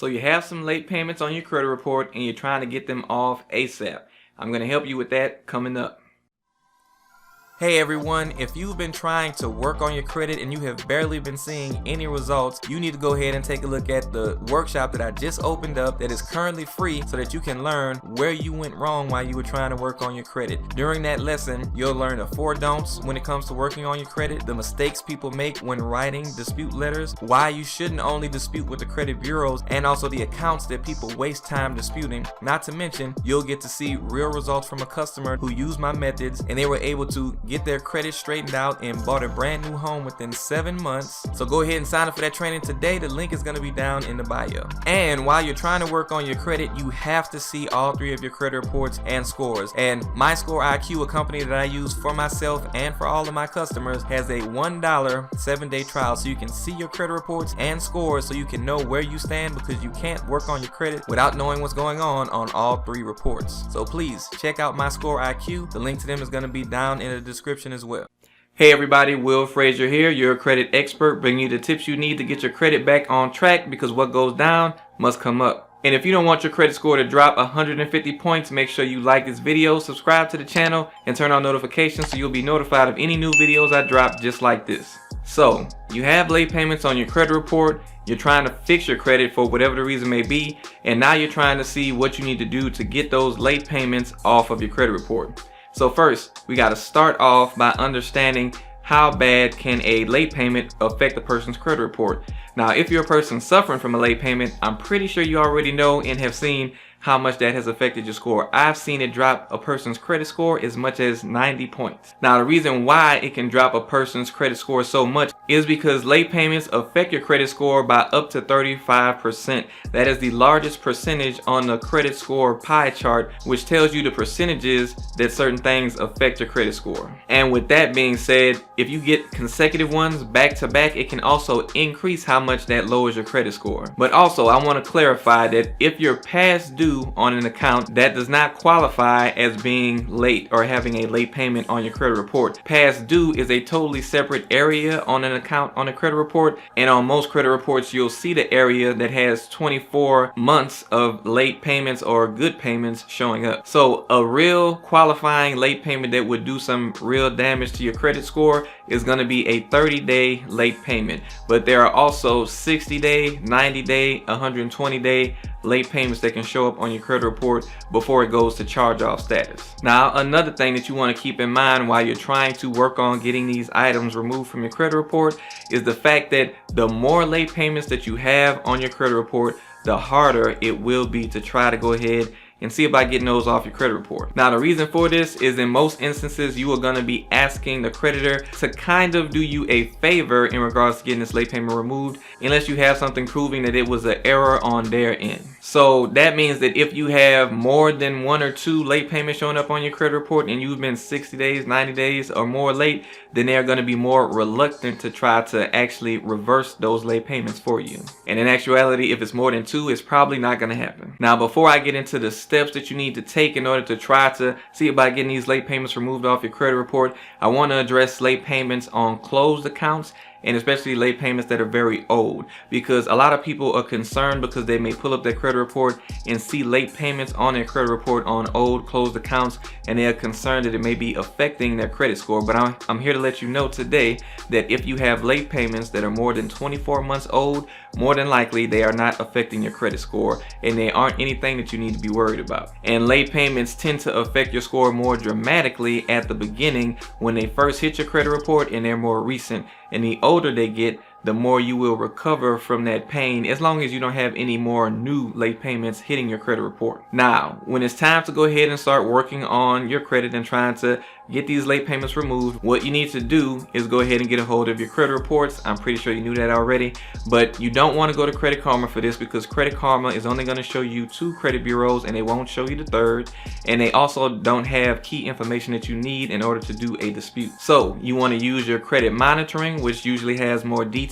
So you have some late payments on your credit report and you're trying to get them off ASAP. I'm going to help you with that coming up. Hey everyone, if you've been trying to work on your credit and you have barely been seeing any results, you need to go ahead and take a look at the workshop that I just opened up that is currently free so that you can learn where you went wrong while you were trying to work on your credit. During that lesson, you'll learn the 4 don'ts when it comes to working on your credit, the mistakes people make when writing dispute letters, why you shouldn't only dispute with the credit bureaus, and also the accounts that people waste time disputing. Not to mention, you'll get to see real results from a customer who used my methods and they were able to get their credit straightened out and bought a brand new home within 7 months. So go ahead and sign up for that training today. The link is going to be down in the bio. And while you're trying to work on your credit, you have to see all 3 of your credit reports and scores. And MyScoreIQ, a company that I use for myself and for all of my customers, has a $1 7-day trial so you can see your credit reports and scores so you can know where you stand, because you can't work on your credit without knowing what's going on all 3 reports. So please check out MyScoreIQ. The link to them is going to be down in the description as well. Hey everybody, Will Frazier here, your credit expert, bringing you the tips you need to get your credit back on track, because what goes down must come up. And if you don't want your credit score to drop 150 points, make sure you like this video, subscribe to the channel, and turn on notifications so you'll be notified of any new videos I drop just like this. So, you have late payments on your credit report, you're trying to fix your credit for whatever the reason may be, and now you're trying to see what you need to do to get those late payments off of your credit report. So first, we got to start off by understanding how bad can a late payment affect a person's credit report. Now, if you're a person suffering from a late payment, I'm pretty sure you already know and have seen how much that has affected your score. I've seen it drop a person's credit score as much as 90 points. Now, the reason why it can drop a person's credit score so much is because late payments affect your credit score by up to 35%. That is the largest percentage on the credit score pie chart, which tells you the percentages that certain things affect your credit score. And with that being said, if you get consecutive ones back to back, it can also increase how much that lowers your credit score. But also, I want to clarify that if you're past due on an account, that does not qualify as being late or having a late payment on your credit report. Past due is a totally separate area on an account on a credit report, and on most credit reports you'll see the area that has 24 months of late payments or good payments showing up. So a real qualifying late payment that would do some real damage to your credit score is going to be a 30-day late payment. But there are also 60-day, 90-day, 120-day late payments that can show up on your credit report before it goes to charge-off status. Now, another thing that you want to keep in mind while you're trying to work on getting these items removed from your credit report is the fact that the more late payments that you have on your credit report, the harder it will be to try to go ahead and see about getting those off your credit report. Now, the reason for this is in most instances you are going to be asking the creditor to kind of do you a favor in regards to getting this late payment removed, unless you have something proving that it was an error on their end. So that means that if you have more than 1 or 2 late payments showing up on your credit report and you've been 60 days, 90 days or more late, then they're going to be more reluctant to try to actually reverse those late payments for you. And in actuality, if it's more than 2, it's probably not going to happen. Now, before I get into the steps that you need to take in order to try to see about getting these late payments removed off your credit report, I want to address late payments on closed accounts, and especially late payments that are very old, because a lot of people are concerned because they may pull up their credit report and see late payments on their credit report on old closed accounts, and they are concerned that it may be affecting their credit score. But I'm here to let you know today that if you have late payments that are more than 24 months old, more than likely they are not affecting your credit score, and they aren't anything that you need to be worried about. And late payments tend to affect your score more dramatically at the beginning when they first hit your credit report, and they're more recent. And the older they get, the more you will recover from that pain, as long as you don't have any more new late payments hitting your credit report. Now, when it's time to go ahead and start working on your credit and trying to get these late payments removed, what you need to do is go ahead and get a hold of your credit reports. I'm pretty sure you knew that already, but you don't want to go to Credit Karma for this, because Credit Karma is only going to show you 2 credit bureaus and they won't show you the 3rd, and they also don't have key information that you need in order to do a dispute. So you want to use your credit monitoring, which usually has more detailed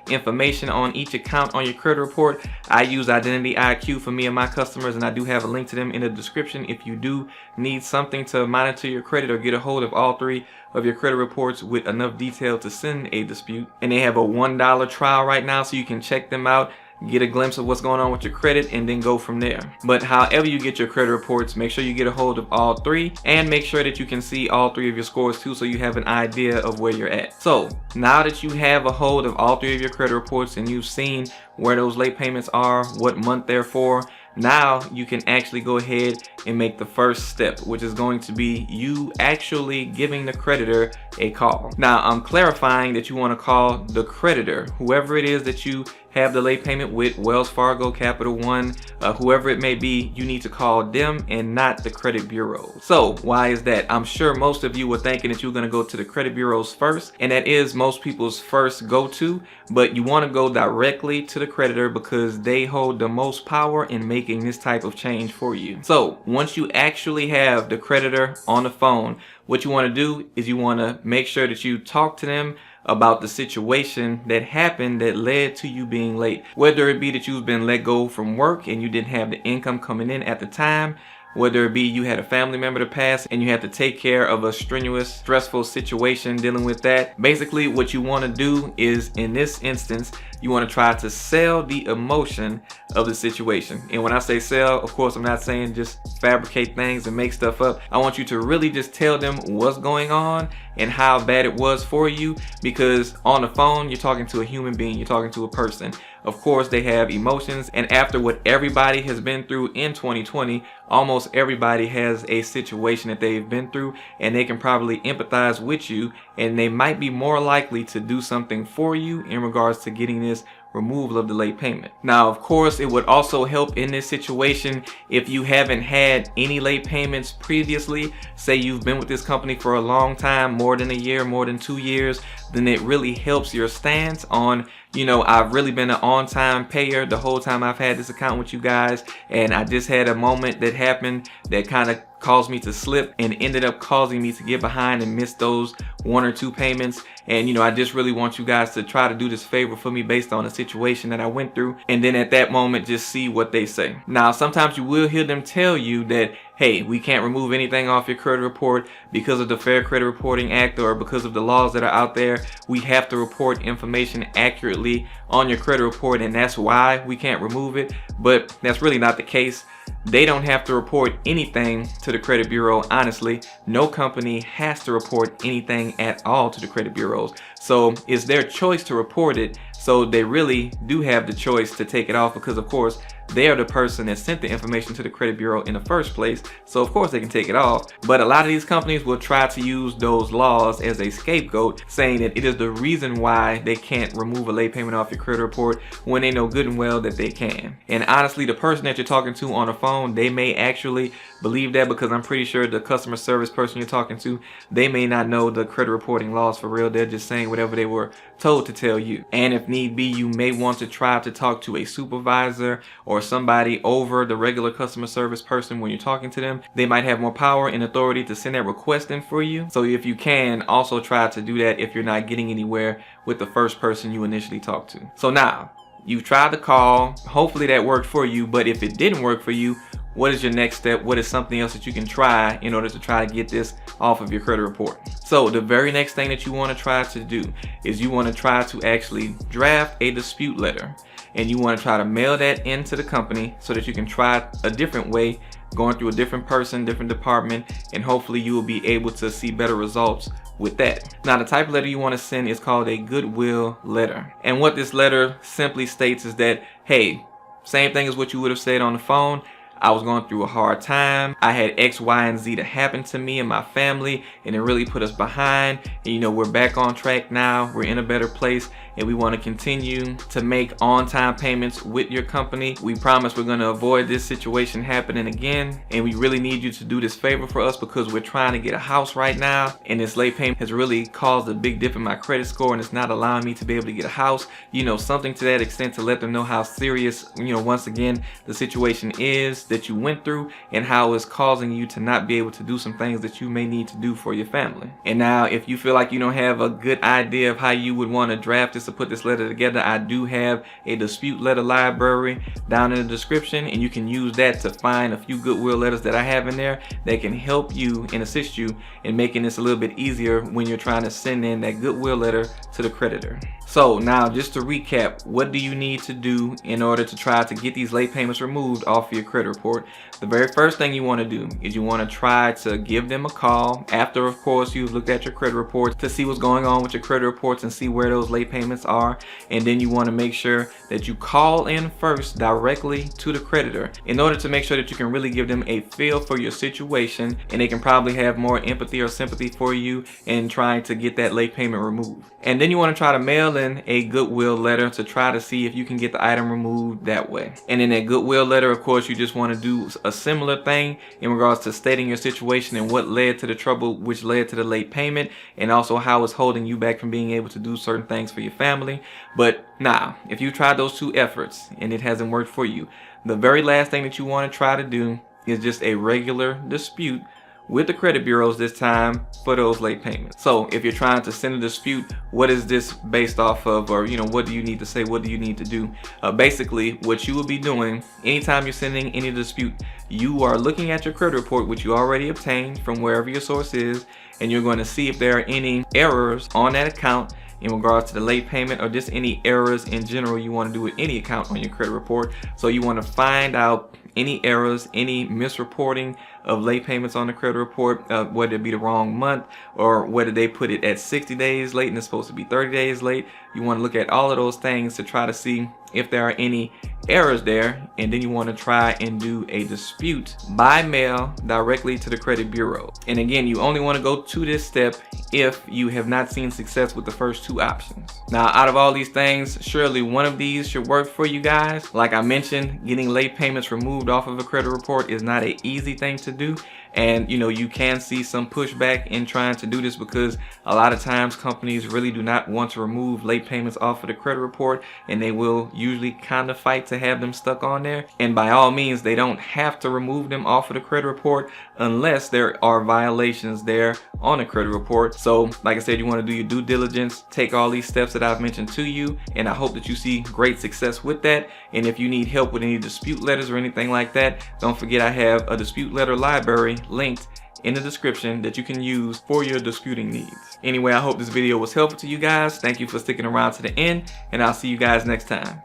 information on each account on your credit report. I use Identity IQ for me and my customers, and I do have a link to them in the description if you do need something to monitor your credit or get a hold of all 3 of your credit reports with enough detail to send a dispute. And they have a $1 trial right now, so you can check them out. get a glimpse of what's going on with your credit, and then go from there. But however you get your credit reports, make sure you get a hold of all three, and make sure that you can see all three of your scores too, so you have an idea of where you're at. So now that you have a hold of all three of your credit reports and you've seen where those late payments are, what month they're for, now you can actually go ahead and make the first step, which is going to be you actually giving the creditor a call. Now I'm clarifying that you want to call the creditor, whoever it is that you have the late payment with, Wells Fargo, Capital One, whoever it may be. You need to call them and not the credit bureau. So why is that? I'm sure most of you were thinking that you're going to go to the credit bureaus first, and that is most people's first go-to, but you want to go directly to the creditor because they hold the most power in making this type of change for you. So once you actually have the creditor on the phone, what you want to do is you want to make sure that you talk to them about the situation that happened that led to you being late. Whether it be that you've been let go from work and you didn't have the income coming in at the time, whether it be you had a family member to pass and you had to take care of a strenuous, stressful situation dealing with that. Basically, what you want to do is, in this instance, you want to try to sell the emotion of the situation. And when I say sell, of course, I'm not saying just fabricate things and make stuff up. I want you to really just tell them what's going on and how bad it was for you, because on the phone, you're talking to a human being, you're talking to a person. Of course, they have emotions, and after what everybody has been through in 2020, almost everybody has a situation that they've been through, and they can probably empathize with you, and they might be more likely to do something for you in regards to getting this removal of the late payment. Now, of course, it would also help in this situation if you haven't had any late payments previously. Say you've been with this company for a long time, more than a year, more than 2 years, then it really helps your stance on, you know, I've really been an on-time payer the whole time I've had this account with you guys, and I just had a moment that happened that kind of caused me to slip and ended up causing me to get behind and miss those 1 or 2 payments. And you know, I just really want you guys to try to do this favor for me based on the situation that I went through, and then at that moment just see what they say. Now, sometimes you will hear them tell you that, hey, we can't remove anything off your credit report because of the Fair Credit Reporting Act or because of the laws that are out there. We have to report information accurately on your credit report, and that's why we can't remove it. But that's really not the case. They don't have to report anything to the credit bureau. Honestly, no company has to report anything at all to the credit bureaus. So it's their choice to report it. So they really do have the choice to take it off, because of course they are the person that sent the information to the credit bureau in the first place. So of course they can take it off. But a lot of these companies will try to use those laws as a scapegoat, saying that it is the reason why they can't remove a late payment off your credit report when they know good and well that they can. And honestly, the person that you're talking to on the phone, they may actually believe that, because I'm pretty sure the customer service person you're talking to, they may not know the credit reporting laws for real. They're just saying whatever they were told to tell you. And if need be, you may want to try to talk to a supervisor or somebody over the regular customer service person when you're talking to them. They might have more power and authority to send that request in for you. So if you can, also try to do that if you're not getting anywhere with the first person you initially talked to. So now, you've tried to call. Hopefully that worked for you. But if it didn't work for you, what is your next step? What is something else that you can try in order to try to get this off of your credit report? So the very next thing that you want to try to do is you want to try to actually draft a dispute letter, and you want to try to mail that into the company so that you can try a different way, going through a different person, different department, and hopefully you will be able to see better results with that. Now, the type of letter you want to send is called a goodwill letter. And what this letter simply states is that, hey, same thing as what you would have said on the phone. I was going through a hard time. I had X, Y, and Z to happen to me and my family, and it really put us behind. And you know, we're back on track now. We're in a better place, and we want to continue to make on-time payments with your company. We promise we're going to avoid this situation happening again, and we really need you to do this favor for us because we're trying to get a house right now, and this late payment has really caused a big dip in my credit score, and it's not allowing me to be able to get a house. You know, something to that extent to let them know how serious, you know, once again, the situation is. that you went through and how it's causing you to not be able to do some things that you may need to do for your family. And now, if you feel like you don't have a good idea of how you would want to draft this or put this letter together, I do have a dispute letter library down in the description, and you can use that to find a few goodwill letters that I have in there that can help you and assist you in making this a little bit easier when you're trying to send in that goodwill letter to the creditor. So now, just to recap, what do you need to do in order to try to get these late payments removed off of your credit report? The very first thing you want to do is you want to try to give them a call after, of course, you've looked at your credit reports to see what's going on with your credit reports and see where those late payments are. And then you want to make sure that you call in first directly to the creditor in order to make sure that you can really give them a feel for your situation, and they can probably have more empathy or sympathy for you in trying to get that late payment removed. And then you want to try to mail in a goodwill letter to try to see if you can get the item removed that way. And in that goodwill letter, of course, you just want to do a similar thing in regards to stating your situation and what led to the trouble, which led to the late payment, and also how it's holding you back from being able to do certain things for your family. But now, if you tried those two efforts and it hasn't worked for you, the very last thing that you want to try to do is just a regular dispute with the credit bureaus, this time for those late payments. So if you're trying to send a dispute, what is this based off of, or what do you need to say, what do you need to do? Basically, what you will be doing anytime you're sending any dispute, you are looking at your credit report, which you already obtained from wherever your source is, and you're going to see if there are any errors on that account in regards to the late payment, or just any errors in general you want to do with any account on your credit report. So you want to find out any errors, any misreporting of late payments on the credit report, whether it be the wrong month or whether they put it at 60 days late and it's supposed to be 30 days late. You want to look at all of those things to try to see if there are any errors there, and then you want to try and do a dispute by mail directly to the credit bureau. And again, you only want to go to this step if you have not seen success with the first two options. Now, out of all these things, surely one of these should work for you guys. Like I mentioned, getting late payments removed off of a credit report is not an easy thing to do. And you can see some pushback in trying to do this because a lot of times companies really do not want to remove late payments off of the credit report, and they will usually kind of fight to have them stuck on there. And by all means, they don't have to remove them off of the credit report unless there are violations there on the credit report. So like I said, you want to do your due diligence, take all these steps that I've mentioned to you, and I hope that you see great success with that. And if you need help with any dispute letters or anything like that, don't forget I have a dispute letter library linked in the description that you can use for your disputing needs. Anyway, I hope this video was helpful to you guys. Thank you for sticking around to the end, and I'll see you guys next time.